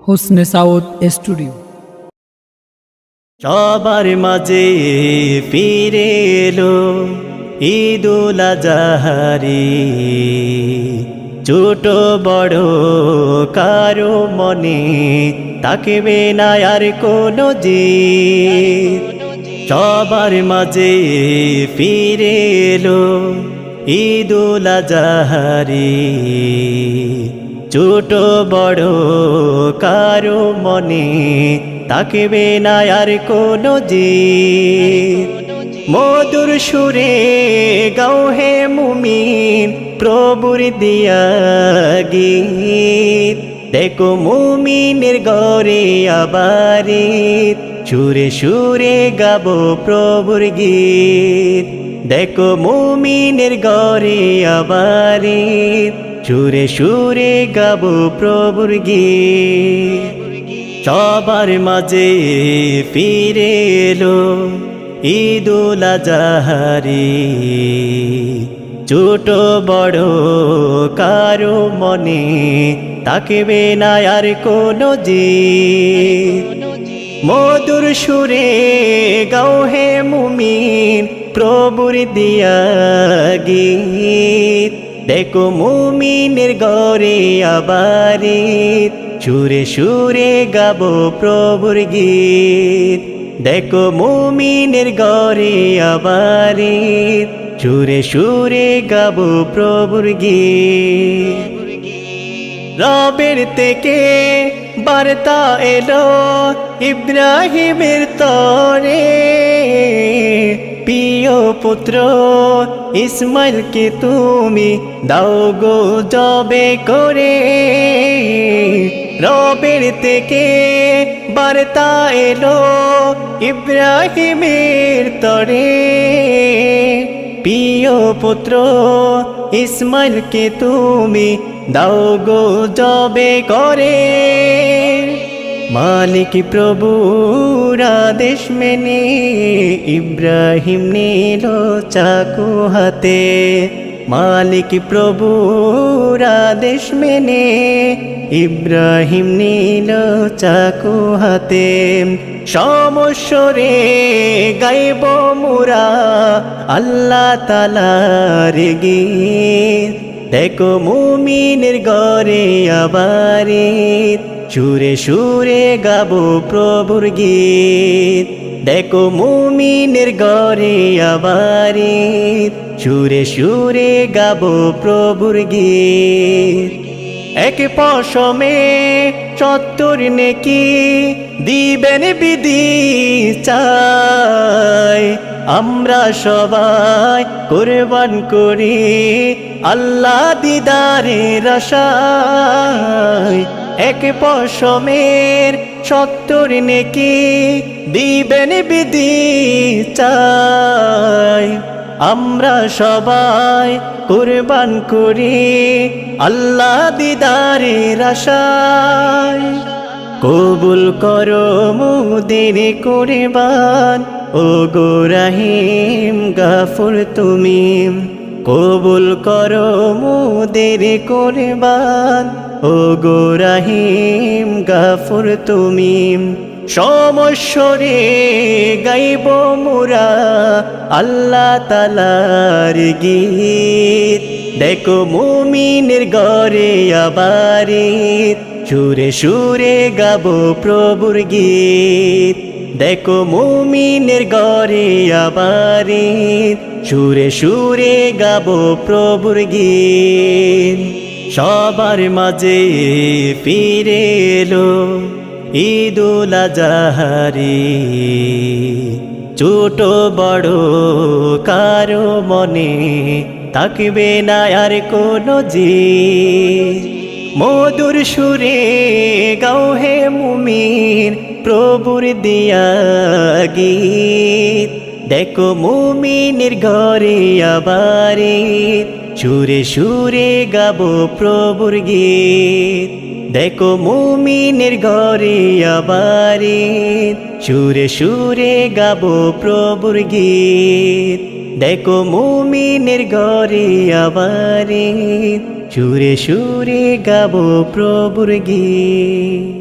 Husne Saud studio. সবার মাঝে ফিরে এলো ঈদুল আজহারি, ছোট বড় কারো মনে থাকবে না আর কোনো জিদ। সবার মাঝে ফিরে এলো ঈদুল আজহারি, ছোট বড় কারো মনে থাকবে না আর কোনো জিদ। মধুর সুরে গাও হে মুমিন প্রভুর দিয়া গীত, দেখো মুমিনের ঘরে আবারিত, সুরে সুরে গাবো প্রভুর গীত। দেখো মুমিনের ঘরে আবারিত, সুরে সুরে গাবো প্রভুর গীত। সবার মাঝে ফিরে এলো ঈদুল আজহারি, ছোট বড় কারো মনে থাকবে না আর কোনো জিদ। মধুর সুরে গাও হে মুমিন প্রভুর দিয়া গীত, দেখো মুমিনের ঘরে আবারিত, সুরে সুরে গাবো প্রভুর গীত। দেখো মুমিনের ঘরে আবারিত, সুরে সুরে গাবো প্রভুর গীত। রবের থেকে বার্তা এলো ইব্রাহিমের তরে, প্রিয় পুত্র ইসমাইলকে তুমি দাও গো জবে করে। রবের থেকে বার্তা এলো ইব্রাহিমের তরে, প্রিয় পুত্র ইসমাইলকে তুমি দাও গো জবে করে। মালিক প্রভুর আদেশ মেনে ইব্রাহিম নিল চাকু হাতে, মালিক প্রভুর আদেশ মেনে ইব্রাহিম নিল চাকু হাতে। সমস্বরে গাইব মুরা আল্লাহ তাআলার গীত, দেখো মুমিনের ঘরে আবারিত, সুরে সুরে গাবো প্রভুর গীত। দেখো মুমিনের ঘরে আবারিত, সুরে সুরে গাবো প্রভুর গীত। এক পশমে ৭০ নেকি দিবেন বিধি চাই, আমরা সবাই কুরবান করি আল্লাহ দিদারের আশায়। এক পশমের ৭০ নেকি দিবেন বিধি চাই, আমরা সবাই কুরবান করি আল্লাহ দিদারের আশায়। কবুল করো মুদের কুরবান ও গো রহিম গাফুর তুমি, কবুল করো মুদের কুরবান ও গো রহিম গাফুর তুমি। সমস্বরে গাইব মুরা আল্লাহ তাআলার গীত, দেখো মুমিনের ঘরে আবারিত, সুরে সুরে গাবো প্রভুর গীত। দেখো মুমিনের ঘরে আবারিত, সুরে সুরে গাবো প্রভুর গীত। সবার মাঝে ফিরে এলো ঈদুল আজহারি, ছোট বড় কারো মনে থাকবে না আর কোনো জিদ। মধুর সুরে গাও হে মুমিন প্রভুর দিয়া গীত, দেখো মুমিনের ঘরে আবারিত, সুরে সুরে গাবো প্রভুর গীত। দেখো মুমিনের ঘরে আবারিত, সুরে সুরে গাবো প্রভুর গীত। দেখো মুমিনের ঘরে আবারিত, সুরে সুরে গাবো প্রভুর গীত।